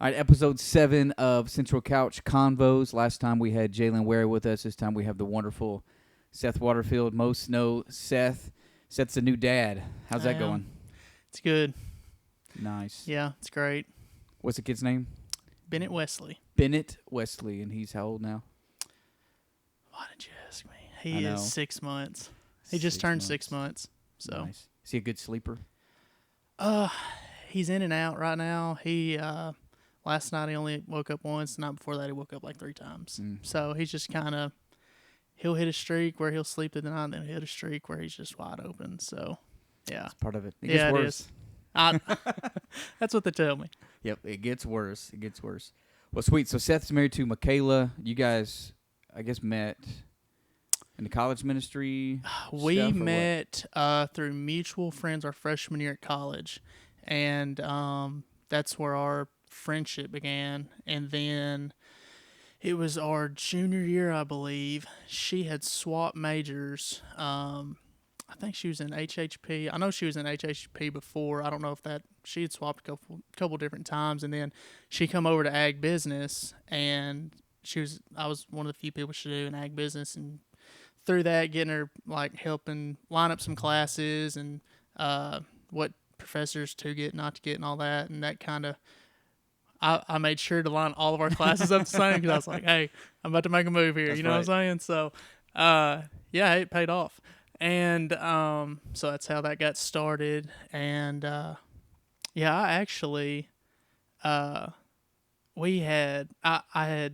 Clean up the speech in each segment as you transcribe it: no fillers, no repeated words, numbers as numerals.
All right, episode 7 of Central Couch Convos. Last time we had Jalen Ware with us. This time we have the wonderful Seth Waterfield. Most know Seth. Seth's a new dad. How's that going? It's good. Nice. Yeah, it's great. What's the kid's name? Bennett Wesley. Bennett Wesley, and he's how old now? Why did you ask me? He is 6 months. He just turned 6 months. So nice. Is he a good sleeper? He's in and out right now. He last night he only woke up once. The night before that he woke up like 3 times. So he's just kind of he'll hit a streak where he'll sleep through the night, and then he'll hit a streak where he's just wide open. So yeah, that's part of it. It gets worse. That's what they tell me. Yep, it gets worse. It gets worse. Well, sweet. So Seth's married to Michaela. You guys, I guess, met in the college ministry. We met through mutual friends our freshman year at college, and that's where our friendship began. And then it was our junior year, I believe. She had swapped majors. I think she was in HHP. I know she was in HHP before. I don't know if she had swapped a couple different times, and then she come over to ag business, and I was one of the few people she do in ag business, and through that, getting her like helping line up some classes and what professors to get, not to get, and all that, and that kind of. I made sure to line all of our classes up the same because I was like, hey, I'm about to make a move here. That's what I'm saying? So, yeah, it paid off. And so that's how that got started. And, yeah, I actually, I had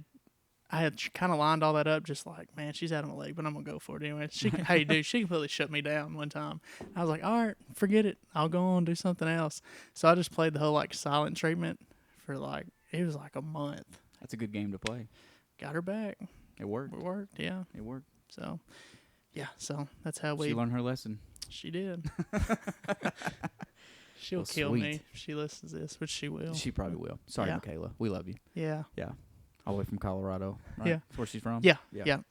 kind of lined all that up just like, man, she's out of my league, but I'm going to go for it anyway. She completely shut me down one time. I was like, all right, forget it. I'll go on and do something else. So I just played the whole, like, silent treatment for, like, it was like a month. That's a good game to play. Got her back. It worked. It worked, yeah. It worked. So, yeah, so that's how She learned her lesson. She did. She'll kill me if she listens to this, which she will. She probably will. Sorry, Michaela. We love you. Yeah. Yeah. All the way from Colorado, right? Yeah. That's where she's from? Yeah,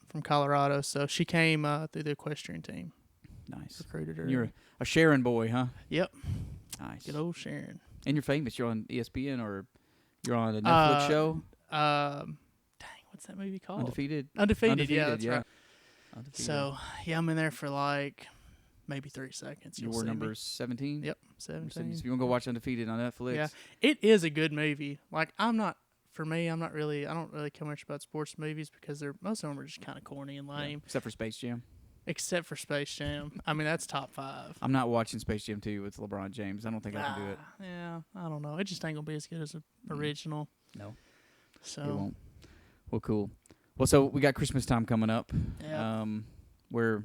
from Colorado. So she came through the equestrian team. Nice. Recruited her. You're a Sharon boy, huh? Yep. Nice. Good old Sharon. And you're famous. You're on ESPN or you're on a Netflix show? Dang, what's that movie called? Undefeated, yeah, that's right. Undefeated. So, yeah, I'm in there for like maybe 3 seconds. You were number 17? Yep, 17. If you want to go watch Undefeated on Netflix. Yeah, it is a good movie. Like, I don't really care much about sports movies because most of them are just kind of corny and lame. Yeah. Except for Space Jam. Except for Space Jam. I mean, that's top 5. I'm not watching Space Jam 2 with LeBron James. I don't think I can do it. Yeah, I don't know. It just ain't going to be as good as the original. No. So. It won't. Well, cool. Well, so we got Christmas time coming up. Yeah. We're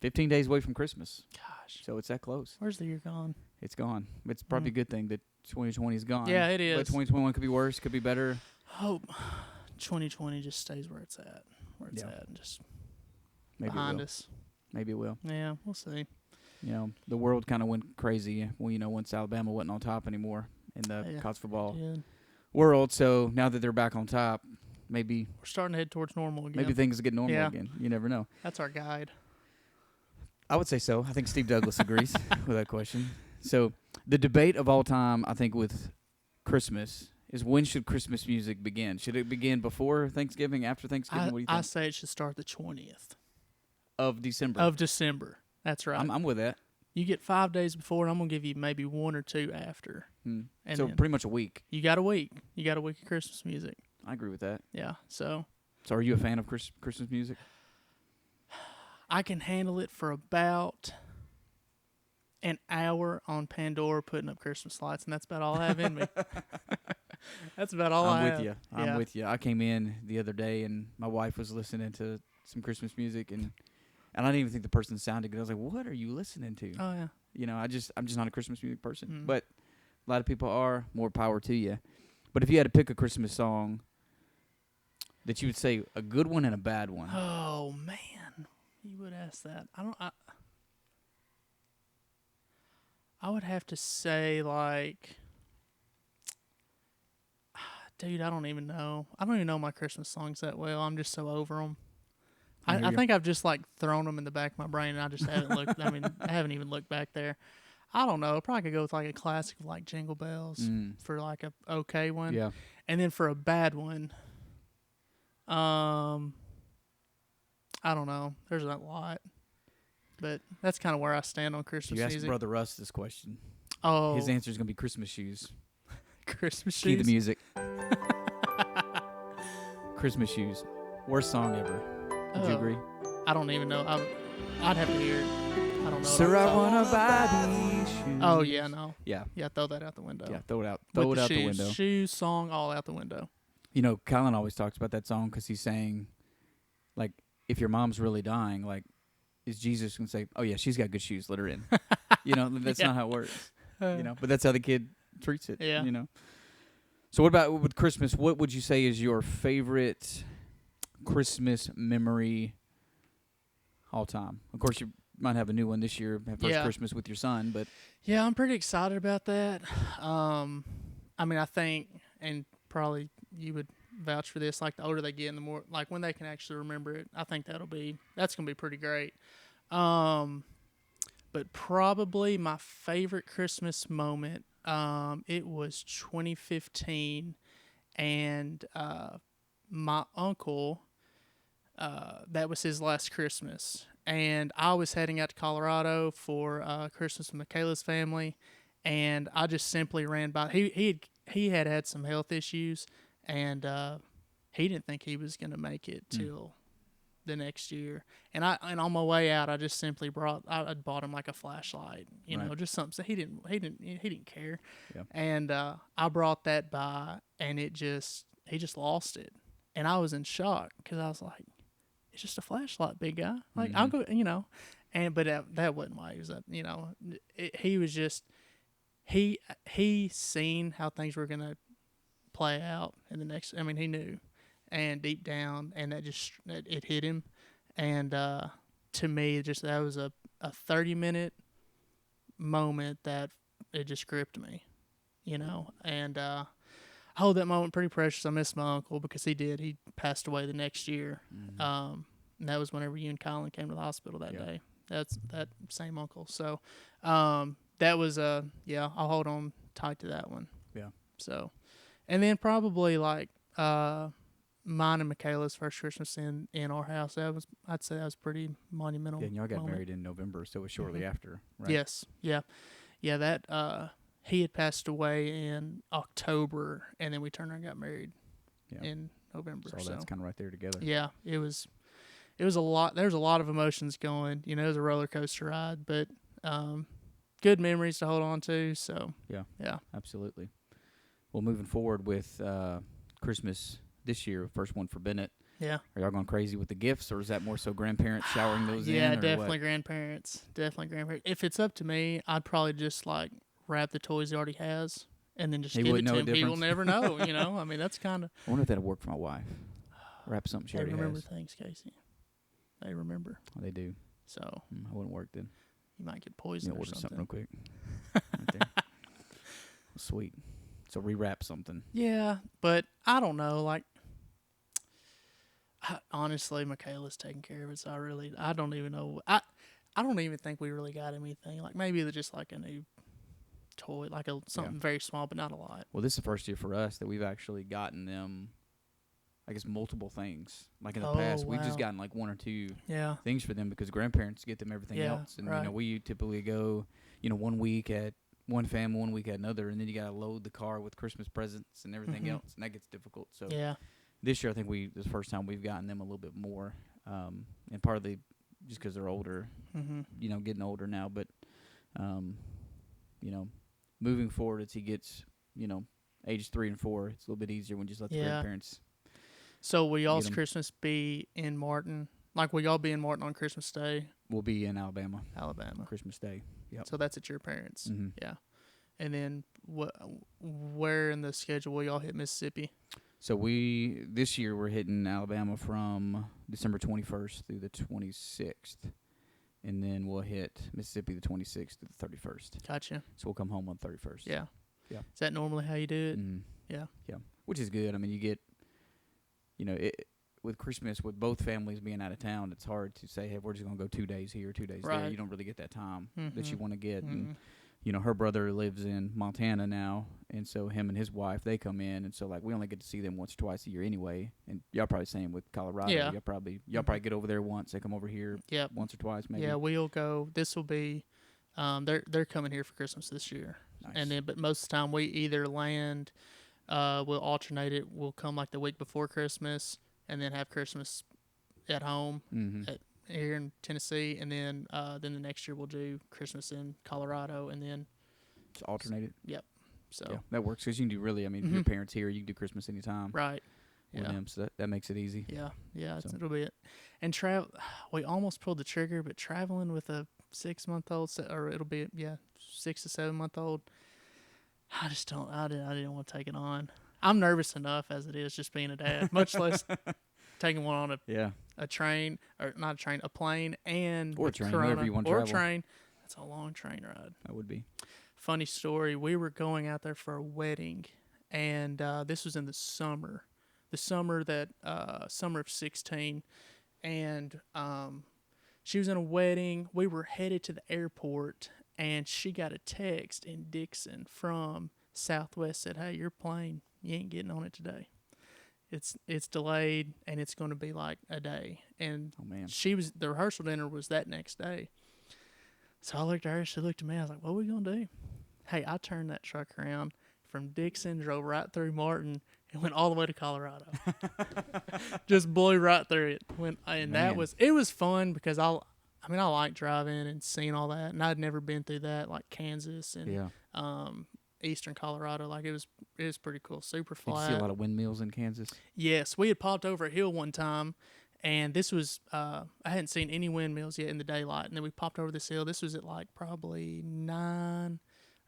15 days away from Christmas. Gosh. So it's that close. Where's the year gone? It's gone. It's probably a good thing that 2020 is gone. Yeah, it is. But 2021 could be worse, could be better. Hope 2020 just stays where it's at. And just Maybe behind us. Maybe it will. Yeah, we'll see. You know, the world kind of went crazy. Well, you know, once Alabama wasn't on top anymore in the college football world. So now that they're back on top, maybe we're starting to head towards normal again. Maybe things get normal again. You never know. That's our guide. I would say so. I think Steve Douglas agrees with that question. So the debate of all time, I think, with Christmas is when should Christmas music begin? Should it begin before Thanksgiving, after Thanksgiving? What do you think? I say it should start the 20th. Of December. That's right. I'm with that. You get 5 days before, and I'm going to give you maybe 1 or 2 after. And so pretty much a week. You got a week. You got a week of Christmas music. I agree with that. Yeah, so are you a fan of Christmas music? I can handle it for about an hour on Pandora putting up Christmas lights, and that's about all I have in me. That's about all I have. I'm with you. I came in the other day, and my wife was listening to some Christmas music, and I didn't even think the person sounded good. I was like, what are you listening to? Oh, yeah. You know, I'm just not a Christmas music person. But a lot of people are. More power to you. But if you had to pick a Christmas song that you would say a good one and a bad one. Oh, man. You would ask that. I would have to say, like, dude, I don't even know. I don't even know my Christmas songs that well. I'm just so over them. I think I've just, like, thrown them in the back of my brain, and I just haven't looked. I haven't even looked back there. I don't know. Probably could go with like a classic of like Jingle Bells for like a okay one. Yeah. And then for a bad one, I don't know. There's a lot, but that's kind of where I stand on If Christmas you ask music. Brother Russ this question, Oh, his answer is going to be Christmas shoes. Christmas Cue the shoes. music. Christmas shoes. Worst song ever. Would you agree? I don't even know. I'd have to hear it. I don't know. Sir, I want to buy these shoes. Oh, yeah, no. Yeah. Yeah, throw that out the window. Yeah, throw it out. With Throw it the out shoes, the window. Shoes, song, all out the window. You know, Colin always talks about that song because he's saying, like, if your mom's really dying, like, is Jesus going to say, oh, yeah, she's got good shoes, let her in. You know, that's not how it works. You know, but that's how the kid treats it. Yeah. You know. So what about with Christmas? What would you say is your favorite Christmas memory all time? Of course, you might have a new one this year, first Christmas with your son, but yeah, I'm pretty excited about that. I mean, I think, and probably you would vouch for this, like the older they get and the more, like when they can actually remember it, I think that's going to be pretty great. But probably my favorite Christmas moment, it was 2015, and my uncle, that was his last Christmas, and I was heading out to Colorado for Christmas with Michaela's family, and I just simply ran by. He had some health issues, and he didn't think he was going to make it till the next year. And on my way out, I just simply I bought him like a flashlight, you know, just something. So he didn't care. Yeah. And I brought that by, and he just lost it, and I was in shock because I was like, it's just a flashlight, big guy. Like I'll go, you know, but that wasn't why he was up. You know, he was just he seen how things were gonna play out in the next. I mean, he knew, and deep down, and it hit him, and to me, that was a 30-minute moment that it just gripped me, you know, and I hold that moment pretty precious. I miss my uncle because he passed away the next year. And that was whenever you and Colin came to the hospital that day. That's that same uncle. So that was I'll hold on tight to that one. Yeah. So, and then probably like mine and Michaela's first Christmas in our house. I'd say that was pretty monumental. Yeah, and y'all got moment. married in November, so it was shortly after, right? Yes. Yeah. Yeah, that he had passed away in October, and then we turned around and got married in November. So that's kind of right there together. Yeah, it was a lot. There's a lot of emotions going. You know, it was a roller coaster ride, but good memories to hold on to. So yeah, absolutely. Well, moving forward with Christmas this year, first one for Bennett. Yeah. Are y'all going crazy with the gifts, or is that more so grandparents showering those in? Yeah, or definitely what? grandparents. Definitely grandparents. If it's up to me, I'd probably just like wrap the toys he already has and then just give it to him. He will never know, you know? I mean, that's kind of... I wonder if that'll work for my wife. Wrap something she already has. They remember things, Casey. They remember. Oh, they do. So... I wouldn't work then. You might get poisoned or order something. Real quick. Right there. Sweet. So rewrap something. Yeah, but I don't know, like... honestly, Michaela's taking care of it, so I don't even know. I don't even think we really got anything. Like maybe they're just like a new toy, like something very small, but not a lot. Well, this is the first year for us that we've actually gotten them, I guess, multiple things. Like in the past, we've just gotten like one or two things for them because grandparents get them everything else. And, you know, we typically go, you know, 1 week at one family, 1 week at another, and then you got to load the car with Christmas presents and everything else, and that gets difficult. So this year, I think this is the first time we've gotten them a little bit more, and partly just because they're older, you know, getting older now. But, you know, moving forward as he gets, you know, age 3 and 4, it's a little bit easier when you just let the grandparents. So will y'all's Christmas be in Martin? Like, will y'all be in Martin on Christmas Day? We'll be in Alabama. Christmas Day. Yep. So that's at your parents'. Yeah. And then where in the schedule will y'all hit Mississippi? So this year we're hitting Alabama from December 21st through the 26th, and then we'll hit Mississippi the 26th to the 31st. Gotcha. So we'll come home on 31st. Yeah. Yeah. Is that normally how you do it? Yeah. Yeah. Which is good. I mean, you get, you know, with Christmas, with both families being out of town, it's hard to say, hey, we're just going to go 2 days here, 2 days there. You don't really get that time that you want to get. And, her brother lives in Montana now, and so him and his wife, they come in, and so like we only get to see them once or twice a year anyway. And y'all probably same with Colorado. Yeah. Y'all probably get over there once. They come over here Yep. once or twice maybe. Yeah, we'll go. This will be, they're coming here for Christmas this year. Nice. And then, but most of the time we either land, we'll alternate it. We'll come like the week before Christmas and then have Christmas at home here in Tennessee. And then the next year we'll do Christmas in Colorado and then. Just alternate it. Yep. So yeah, that works because you can do really. I mean, if your parents here, you can do Christmas anytime. Right. With them, so that makes it easy. Yeah. Yeah. So. It'll be it. And we almost pulled the trigger, but traveling with a 6-month-old, or it'll be 6 to 7 month old. I just don't. I didn't want to take it on. I'm nervous enough as it is, just being a dad, much less taking one on a train, or not a train, a plane, and or a train, Corona, wherever you want to or travel. a train. That's a long train ride. That would be. Funny story. We were going out there for a wedding, and this was in the summer. The summer of 16, and she was in a wedding. We were headed to the airport, and she got a text in Dixon from Southwest, said, "Hey, your plane, you ain't getting on it today. It's delayed, and it's going to be like a day." And the rehearsal dinner was that next day. So I looked at her, she looked at me. I was like, "What are we gonna do?" Hey, I turned that truck around from Dixon, drove right through Martin, and went all the way to Colorado. Just blew right through it. It was fun because I like driving and seeing all that, and I'd never been through that, like Kansas and eastern Colorado. Like it was pretty cool, super flat. Did you see a lot of windmills in Kansas? Yes, we had popped over a hill one time, and this was I hadn't seen any windmills yet in the daylight, and then we popped over this hill. This was at like probably 9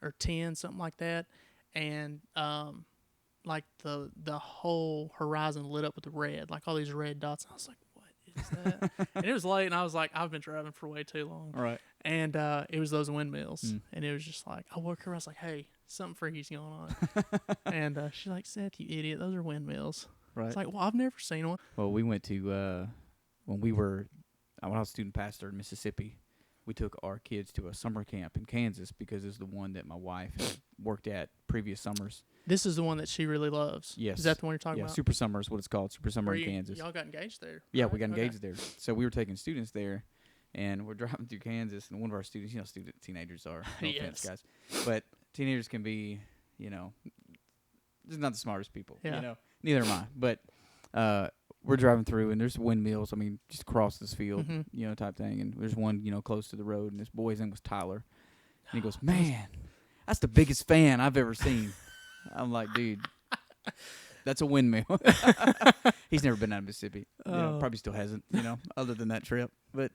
or 10, something like that, and like the whole horizon lit up with red, like all these red dots. And I was like, "What is that?" And it was late, and I was like, "I've been driving for way too long." Right. And it was those windmills, and it was just like I woke her. I was like, "Hey, something freaky's going on," and she's like, "Seth, you idiot! Those are windmills." Right. It's like, "Well, I've never seen one." Well, we went to when I was student pastor in Mississippi. We took our kids to a summer camp in Kansas because it's the one that my wife had worked at previous summers. This is the one that she really loves. Yes. Is that the one you're talking about? Yeah, Super Summer is what it's called. Super Summer in Kansas. Y'all got engaged there. Yeah, right? We got engaged there. So we were taking students there, and we're driving through Kansas, and one of our students, teenagers are, no offense, guys, but teenagers can be, just not the smartest people. Yeah. Neither am I. But we're driving through, and there's windmills. I mean, just across this field, type thing. And there's one, close to the road, and this boy's name was Tyler. And he goes, "Man, that's the biggest fan I've ever seen." I'm like, "Dude, that's a windmill." He's never been out of Mississippi. Probably still hasn't, other than that trip. But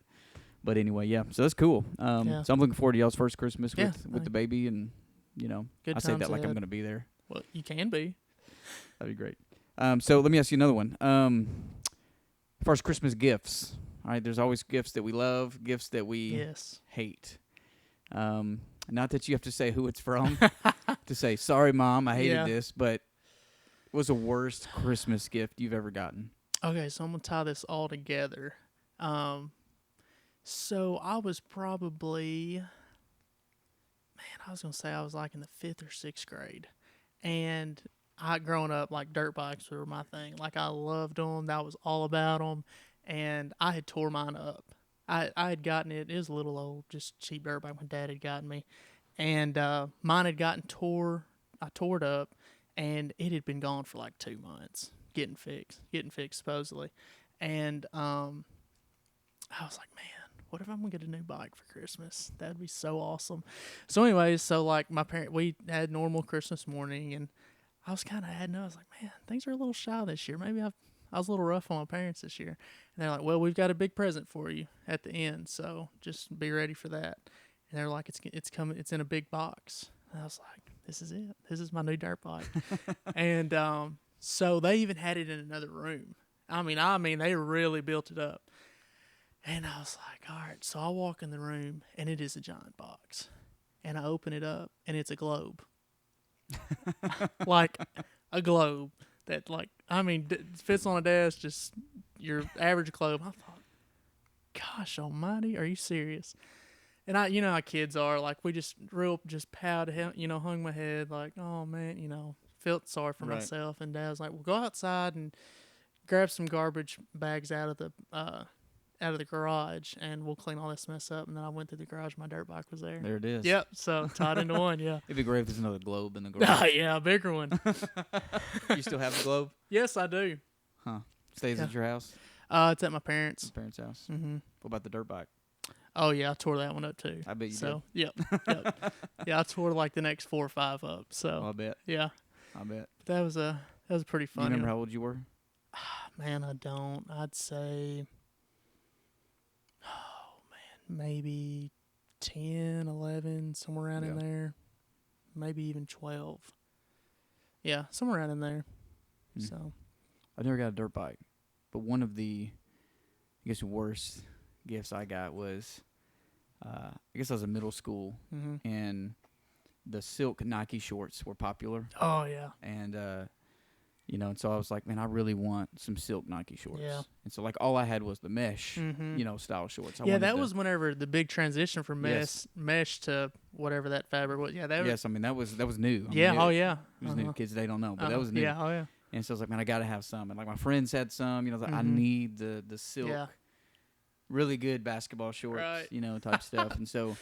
anyway, yeah. So that's cool. So I'm looking forward to y'all's first Christmas with the baby, and Good I say that times like I'm ahead. going to be there. Well, you can be. That'd be great. So let me ask you another one. First Christmas gifts. All right, there's always gifts that we love, gifts that we hate. Not that you have to say who it's from to say, "Sorry, Mom, I hated this," but what was the worst Christmas gift you've ever gotten? Okay, so I'm going to tie this all together. So I was probably, I was going to say I was like in the 5th or 6th grade. And growing up, like dirt bikes were my thing. Like I loved them. That was all about them. And I had tore mine up. I had gotten it. It was a little old, just cheap dirt bike my dad had gotten me. And mine had gotten tore. I tore it up, and it had been gone for like 2 months, getting fixed supposedly. And I was like, man, what if I'm gonna get a new bike for Christmas? That'd be so awesome. So anyways, like we had normal Christmas morning, and I was kind of adding up. I was like, man, things are a little shy this year. Maybe I was a little rough on my parents this year. And they're like, well, we've got a big present for you at the end, so just be ready for that. And they're like, it's coming. It's in a big box. And I was like, this is it. This is my new dirt bike. And so they even had it in another room. I mean, they really built it up. And I was like, all right. So I walk in the room, and it is a giant box. And I open it up, and it's a globe. Like a globe that, fits on a desk, just your average globe. I thought, gosh almighty, are you serious? And how kids are, like, we just proud, hung my head, like, oh man, felt sorry for Right. myself. And Dad was like, well, go outside and grab some garbage bags out of the garage, and we'll clean all this mess up. And then I went to the garage, my dirt bike was there. There it is. Yep, so tied into one, yeah. It'd be great if there's another globe in the Oh, garage. yeah, a bigger one. You still have the globe? Yes, I do. Huh. Stays Yeah. at your house? It's at my parents'. Your parents' house? Mm-hmm. What about the dirt bike? Oh, yeah, I tore that one up, too. I bet you so, yep. Yeah, I tore, like, the next 4 or 5 up, so. did. I bet. Yeah. I bet. That was pretty You funny. remember how old you were? Man, I don't. I'd say, maybe 10, 11, somewhere around in Yeah. there. Maybe even 12. Yeah, somewhere around in there. Hmm. So, I never got a dirt bike, but one of the, I guess, worst gifts I got was, I guess I was in middle school, mm-hmm. and the silk Nike shorts were popular, Oh, yeah. and and so I was like, man, I really want some silk Nike shorts. Yeah. And so like all I had was the mesh, Mm-hmm. Style shorts. I Yeah, wanted that the- was whenever the big transition from Yes. mesh to whatever that fabric was. Yeah, that was. Yes, I mean that was new. I mean, Yeah, oh, yeah. It was new. Kids, they don't know, but that Uh-huh. was new. Yeah, oh, yeah. And so I was like, man, I gotta have some. And like my friends had some. I was like, I Mhm. need the silk, Yeah. really good basketball shorts, Right. type stuff. And so,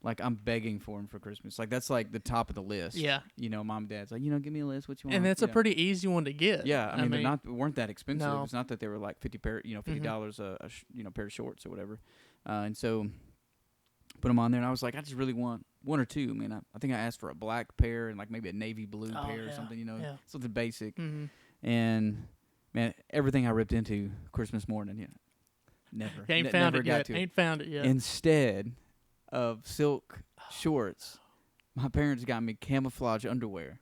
like, I'm begging for them for Christmas. Like that's like the top of the list. Yeah. Mom and dad's like, give me a list. What you want? And it's a pretty easy one to get. Yeah, I mean, they weren't that expensive. No. It's not that they were like $50 a pair of shorts or whatever. And so put them on there, and I was like, I just really want one or two. I mean, I think I asked for a black pair and like maybe a navy blue Oh, pair or yeah, something. yeah. Something basic. Mm-hmm. And man, everything I ripped into Christmas morning, never. Ain't never found it got yet. to it. Ain't found it yet. Instead of silk shorts, my parents got me camouflage underwear.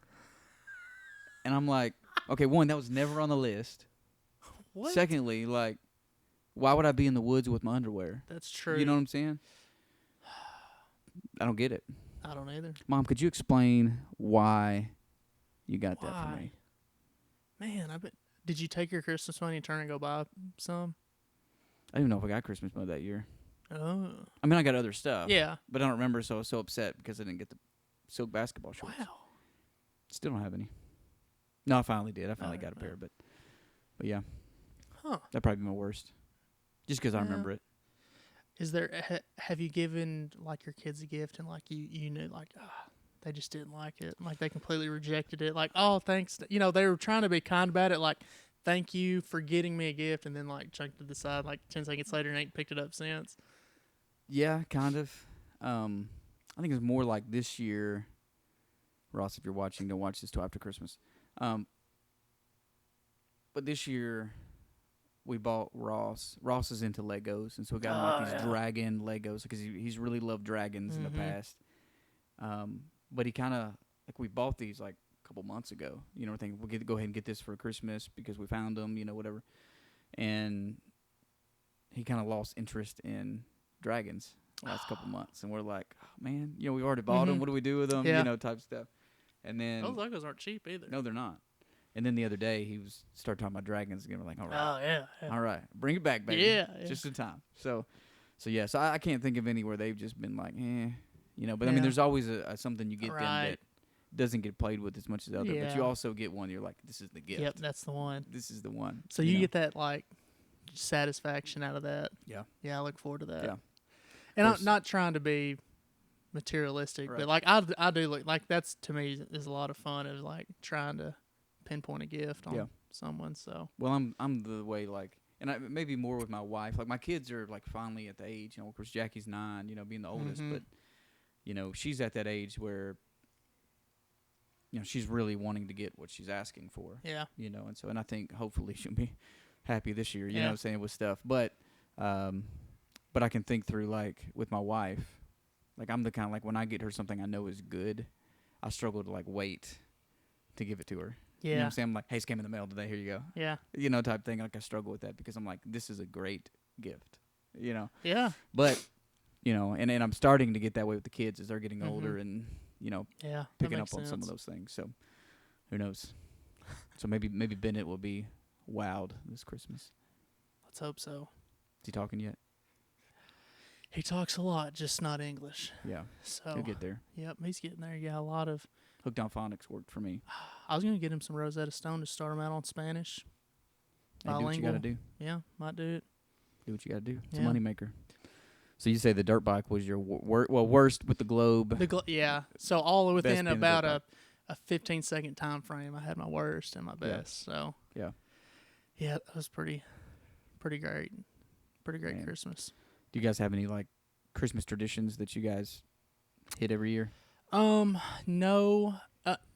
And I'm like, okay, one, that was never on the list. What? Secondly, like, why would I be in the woods with my underwear? That's true. You know what I'm saying? I don't get it. I don't either. Mom, could you explain why you got that for me? Man, I bet. Did you take your Christmas money and turn and go buy some? I don't even know if I got Christmas money that year. Oh. I mean, I got other stuff. Yeah. But I don't remember, so I was so upset because I didn't get the silk basketball shorts. Wow. Still don't have any. No, I finally did. I finally Oh, got a pair, man. but yeah, Huh. that'd probably be my worst. Just because I Yeah. remember it. Is there? Have you given like your kids a gift and like you knew like they just didn't like it, like they completely rejected it, like oh thanks, they were trying to be kind about it, like thank you for getting me a gift, and then like chunked it aside like 10 seconds later and ain't picked it up since. Yeah, kind of. I think it's more like this year. Ross, if you're watching, don't watch this till after Christmas. But this year, we bought Ross. Ross is into Legos, and so we got him like these dragon Legos because he's really loved dragons in the past. But he kind of like we bought these like a couple months ago. We're thinking we'll go ahead and get this for Christmas because we found them, whatever. And he kind of lost interest in dragons the last couple months, and we're like, oh, man, we already bought them. What do we do with them? Yeah. Type stuff. And then Those Legos aren't cheap either. no, they're not. And then the other day he started talking about dragons again. We're like, all right, Oh yeah. all right, bring it back, baby. Yeah. Just in time. So yeah. So I can't think of any where they've just been like, But I mean, Yeah. there's always something you get them Right. that doesn't get played with as much as the other. But Yeah. you also get one. You're like, this is the gift. Yep, that's the one. This is the one. So you get that like satisfaction out of that. Yeah. Yeah, I look forward to that. Yeah. And course. I'm not trying to be materialistic, Right. but like I do look like that's to me is a lot of fun. Is like trying to pinpoint a gift on someone. So Well, I'm the way like, and maybe more with my wife. Like my kids are like finally at the age. Of course, Jackie's 9. Being the oldest, Mhm. but she's at that age where she's really wanting to get what she's asking for. yeah, And I think hopefully she'll be happy this year. You know Yeah. what I'm saying, with stuff. But I can think through like with my wife. Like I'm the kind of like when I get her something I know is good, I struggle to like wait to give it to her. You know what yeah, I'm saying? I'm like, hey, it's came in the mail today. Here you go. yeah, Type thing. Like I struggle with that because I'm like, this is a great gift. yeah, But and I'm starting to get that way with the kids as they're getting older and yeah. that picking up makes on some of sense. those things. So who knows? So maybe Bennett will be wowed this Christmas. Let's hope so. Is he talking yet? He talks a lot, just not English. Yeah, So he'll get there. Yep, he's getting there. Yeah, a lot of. Hooked on Phonics worked for me. I was gonna get him some Rosetta Stone to start him out on Spanish. Hey, do what you got to do. Yeah, might do it. Do what you got to do. It's Yeah. a moneymaker. So you say the dirt bike was your worst with the globe. Yeah. So all Best within being the about dirt a 15-second time frame, I had my worst and my Yeah. best. So Yeah. yeah, that was pretty great. Pretty great Man. Christmas. Do you guys have any like Christmas traditions that you guys hit every year? No,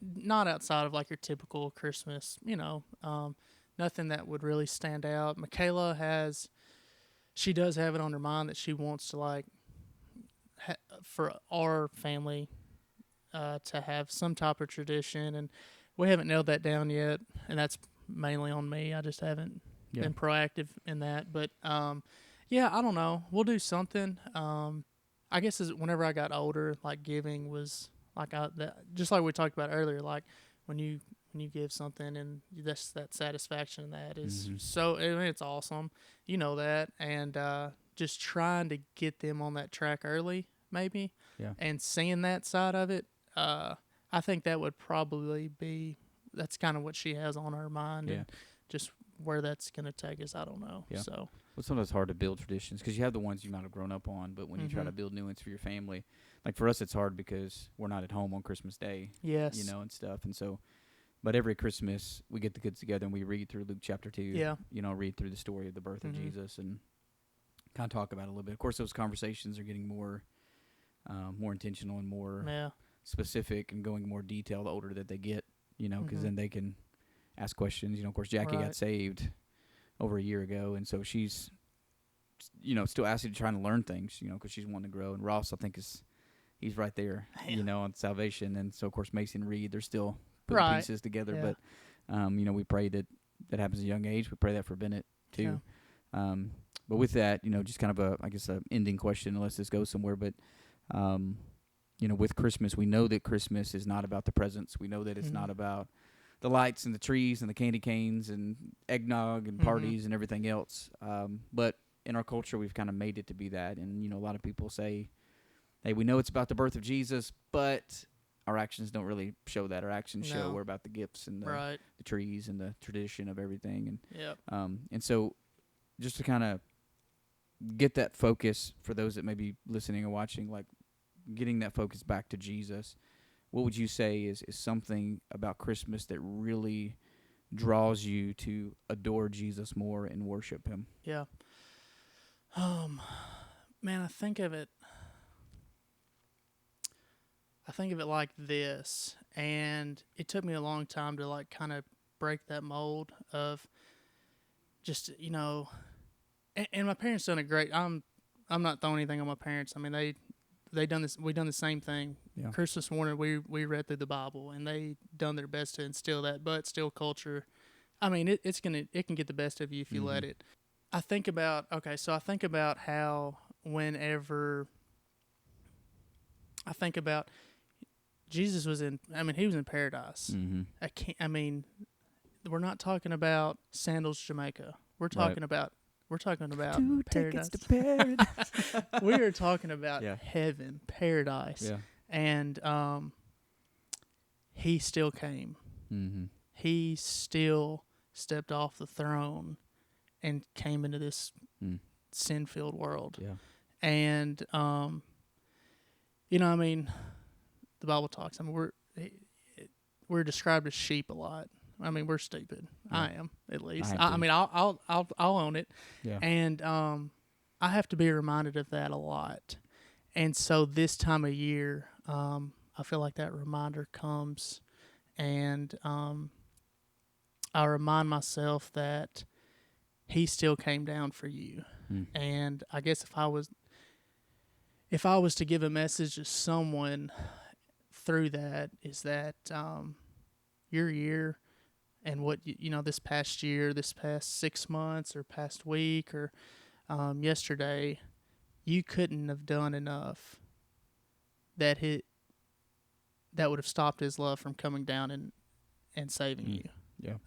not outside of like your typical Christmas. Nothing that would really stand out. Michaela she does have it on her mind that she wants to like for our family to have some type of tradition, and we haven't nailed that down yet, and that's mainly on me. I just haven't been proactive in that, but yeah, I don't know. We'll do something. I guess whenever I got older, like giving was like just like we talked about earlier, like when you give something and that's that satisfaction in that is so, I mean, it's awesome. You know that, and just trying to get them on that track early, maybe, and seeing that side of it. I think that would probably that's kind of what she has on her mind, and just where that's gonna take us, I don't know. Yeah. So. Well, sometimes it's hard to build traditions because you have the ones you might have grown up on, but when you try to build new ones for your family, like for us, it's hard because we're not at home on Christmas Day. Yes. And stuff, and so. But every Christmas, we get the kids together and we read through Luke chapter 2. Yeah. Read through the story of the birth of Jesus and kind of talk about it a little bit. Of course, those conversations are getting more intentional and more specific and going more detail the older that they get, because then they can ask questions. Of course, Jackie got saved over a year ago, and so she's, still asking, trying to learn things, because she's wanting to grow. And Ross, I think, he's right there, on salvation. And so, of course, Mason and Reed, they're still putting pieces together, but we pray that happens at a young age. We pray that for Bennett too. But with that, just kind of a ending question, unless this goes somewhere. But with Christmas, we know that Christmas is not about the presents. We know that it's not about the lights and the trees and the candy canes and eggnog and parties and everything else. But in our culture, we've kind of made it to be that. And a lot of people say, "Hey, we know it's about the birth of Jesus, but our actions don't really show that. Our actions show we're about the gifts and the trees and the tradition of everything." And so just to kind of get that focus for those that may be listening or watching, like getting that focus back to Jesus, what would you say is something about Christmas that really draws you to adore Jesus more and worship him? Yeah. Man, I think of it like this, and it took me a long time to like kind of break that mold of just, and my parents done a great, I'm not throwing anything on my parents. I mean, we done the same thing. Yeah. Christmas morning, we read through the Bible, and they done their best to instill that, but still culture. I mean, it can get the best of you if you let it. I think about how whenever I think about Jesus he was in paradise. We're not talking about Sandals, Jamaica. We're talking about 2 paradise. tickets to paradise. We are talking about heaven, paradise. Yeah. And he still came. He still stepped off the throne and came into this sin-filled world. Yeah. And the Bible talks. I mean, we're described as sheep a lot. I mean, we're stupid. Yeah. I am, at least. I'll own it. Yeah. And I have to be reminded of that a lot. And so this time of year, I feel like that reminder comes, and I remind myself that he still came down for you. And I guess if I was to give a message to someone through that, is that your year and what this past year, this past 6 months or past week or yesterday, you couldn't have done enough that would have stopped his love from coming down and saving you. Yeah.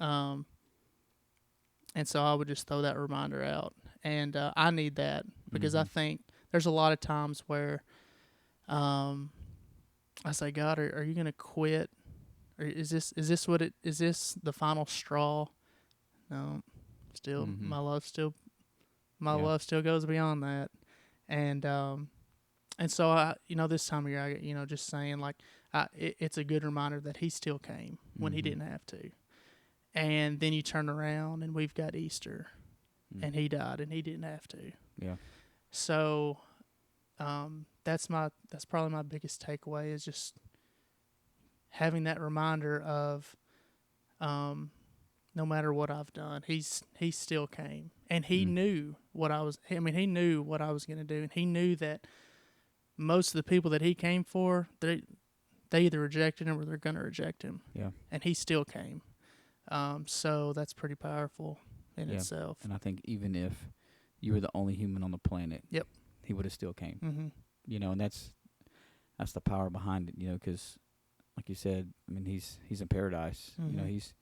And so I would just throw that reminder out, and I need that because I think there's a lot of times where I say, God, are you gonna quit? Or is this what it is? This the final straw? No, still Mm-hmm. my Yeah. love still goes beyond that, and so I this time of year I just saying like it's a good reminder that He still came when He Mm-hmm. didn't have to, and then you turn around and we've got Easter, and He died and He didn't have to. Yeah. So that's probably my biggest takeaway is just having that reminder of no matter what I've done, he still came, and he knew what I was. I mean, he knew what I was going to do, and he knew that most of the people that he came for, they either rejected him or they're going to reject him. Yeah. And he still came. So that's pretty powerful in Yeah. itself. And I think even if you were the only human on the planet, Yep. He would have still came. Mm-hmm. And that's the power behind it. Because like you said, I mean, he's in paradise. Mm-hmm. He's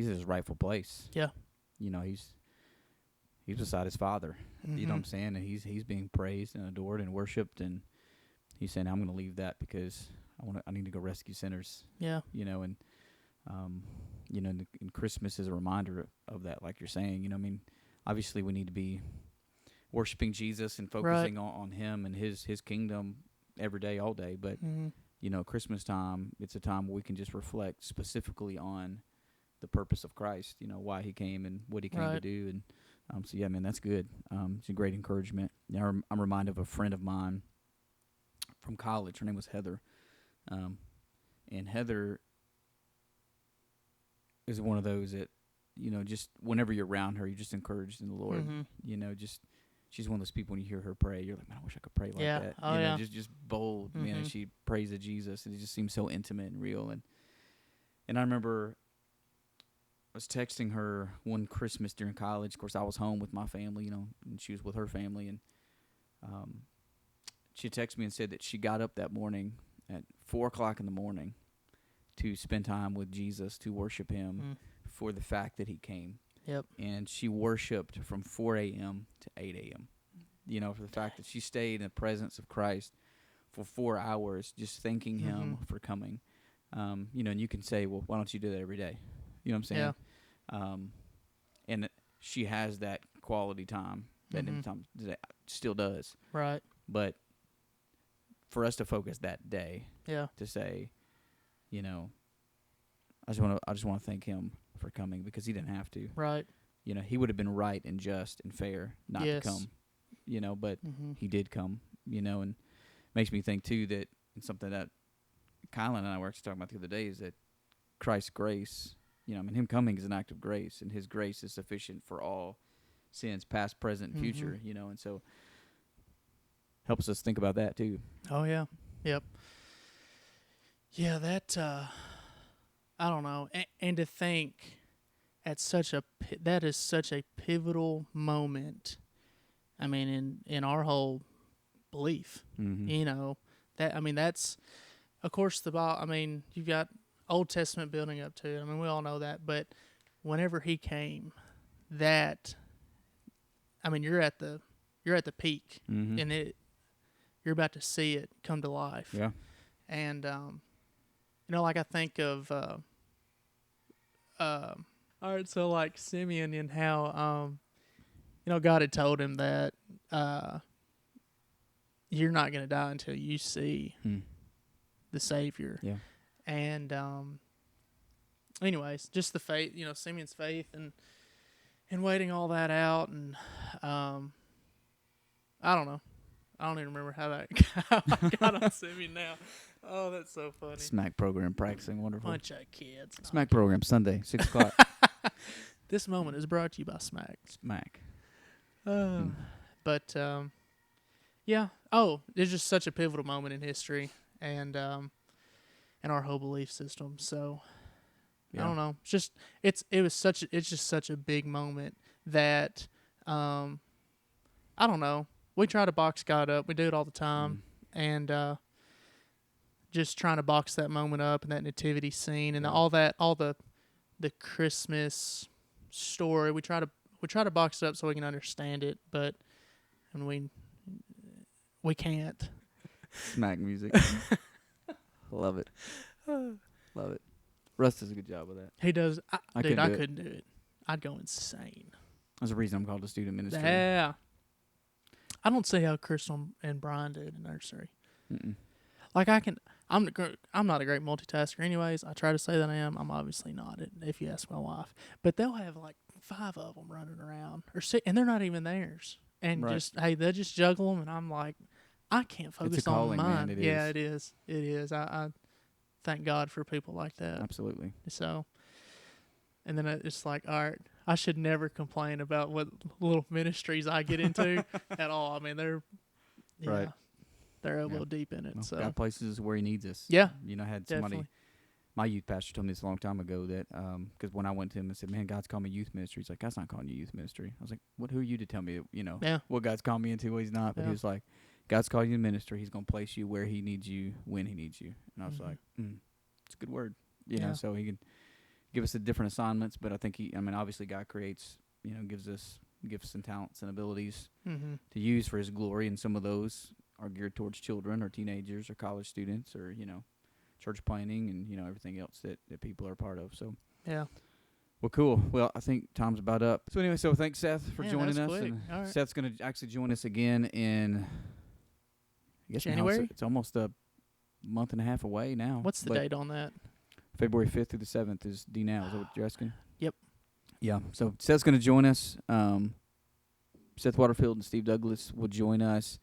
in his rightful place. Yeah. He's beside his Father. Mm-hmm. You know what I'm saying? And he's being praised and adored and worshipped, and he's saying, I'm going to leave that because I need to go rescue sinners. Yeah. And and Christmas is a reminder of that, like you're saying. I mean, obviously we need to be worshiping Jesus and focusing on Him and His kingdom every day, all day. But Christmas time, it's a time where we can just reflect specifically on the purpose of Christ. Why He came and what He came to do. And so yeah, man, that's good. It's a great encouragement. I'm reminded of a friend of mine from college. Her name was Heather, and Heather is one of those that just whenever you're around her, you're just encouraged in the Lord. Mm-hmm. Just she's one of those people when you hear her pray, you're like, man, I wish I could pray like that. Oh, yeah. Just bold, man. And she prays to Jesus, and it just seems so intimate and real. And I remember I was texting her one Christmas during college. Of course, I was home with my family, and she was with her family. And she texted me and said that she got up that morning at 4:00 in the morning to spend time with Jesus, to worship Him for the fact that He came. Yep. And she worshiped from 4 a.m. to 8 a.m., for the fact that she stayed in the presence of Christ for 4 hours, just thanking Him for coming. And you can say, well, why don't you do that every day? You know what I'm saying? Yeah. And she has that quality time that still does. Right. But for us to focus that day, to say, I just want to thank Him for coming because He didn't have to. Right. He would have been right and just and fair not to come. But He did come. And makes me think too that it's something that Kylan and I were actually talking about the other day is that Christ's grace. Him coming is an act of grace, and His grace is sufficient for all sins, past, present, and future. And so helps us think about that too. Oh yeah. Yep. Yeah, that I don't know, and to think at that is such a pivotal moment. I mean, in our whole belief, that's of course the Bible. I mean, you've got Old Testament building up to it. I mean, we all know that, but whenever He came, you're at the peak, and you're about to see it come to life. Yeah. And like I think of all right, so like Simeon and how God had told him that you're not going to die until you see the Savior. Yeah. And anyways, just the faith, Simeon's faith and waiting all that out, and I don't know. I don't even remember how that got on Simeon now. Oh, that's so funny. Smack program practicing, wonderful. Bunch of kids. Smack program Sunday, 6:00. This moment is brought to you by Smack. Smack. But yeah. Oh, it's just such a pivotal moment in history and in our whole belief system. So I don't know. It's just such a big moment that I don't know. We try to box God up. We do it all the time, and just trying to box that moment up and that nativity scene and all the Christmas story. We try to box it up so we can understand it, but and we can't. Smack music. Love it. Love it. Russ does a good job with that. He does. I Dude, couldn't I do it. couldn't do it. I'd go insane. There's a reason I'm called a student minister. Yeah. I don't see how Crystal and Brian do it in nursery. Mm-mm. Like I'm not a great multitasker anyways. I try to say that I am. I'm obviously not, if you ask my wife. But they'll have like 5 of them running around, and they're not even theirs. And Right. they'll just juggle them, and I'm like, I can't focus on calling, mine. man. It is. It is. I thank God for people like that. Absolutely. So, and then it's like, all right, I should never complain about what little ministries I get into at all. I mean, they're Right. they're a little deep in it. Well, So God places us where He needs us. yeah, I had somebody. definitely. My youth pastor told me this a long time ago that because when I went to him and said, "Man, God's called me youth ministry," he's like, "God's not calling you youth ministry." I was like, "What? Who are you to tell me? Yeah. What God's called me into, what He's not?" But he Yeah. was like, "God's called you in ministry. He's gonna place you where He needs you, when He needs you." And I was like, "It's a good word." Yeah. So He can give us the different assignments, but I think obviously God creates, gives us gifts and talents and abilities to use for His glory, and some of those are geared towards children or teenagers or college students or church planning and everything else that people are a part of. So Yeah. well, cool. Well, I think time's about up. So anyway, thanks Seth for Man, joining that us. was quick. And All right. Seth's going to actually join us again in I guess now January? it's almost a month and a half away now. What's the date on that? February 5th through the 7th is D now. Is that what you're asking? Yep. Yeah. So Seth's going to join us. Seth Waterfield and Steve Douglas will join us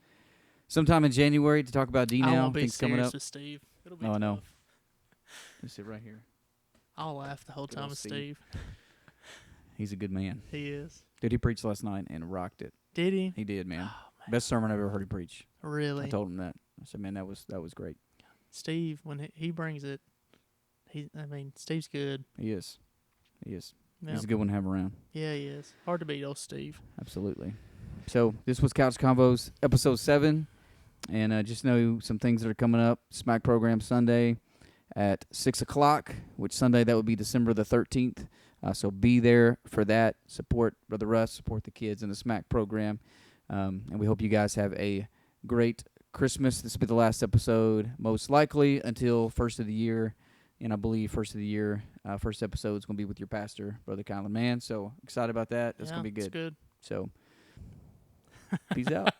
sometime in January to talk about D I now. won't be Things coming serious up. with Steve. It'll be Oh, I know. tough. Let's sit right here. I'll laugh the whole Good time old with Steve. Steve. He's a good man. He is. Dude, he preached last night and rocked it. Did he? He did, man. Oh, man. Best sermon I've ever heard him preach. Really? I told him that. I said, man, that was great. Steve, when he brings it, Steve's good. He is. He's Yep. a good one to have around. Yeah, he is. Hard to beat old Steve. Absolutely. So this was Couch Convos, episode 7. And just know some things that are coming up. Smack program Sunday at 6 o'clock, which Sunday that would be December the 13th. So be there for that. Support Brother Russ. Support the kids in the Smack program. And we hope you guys have a great Christmas. This will be the last episode, most likely, until first of the year. And I believe first of the year, first episode is going to be with your pastor, Brother Kylan Mann. So excited about that. That's going to be good. It's good. So peace out.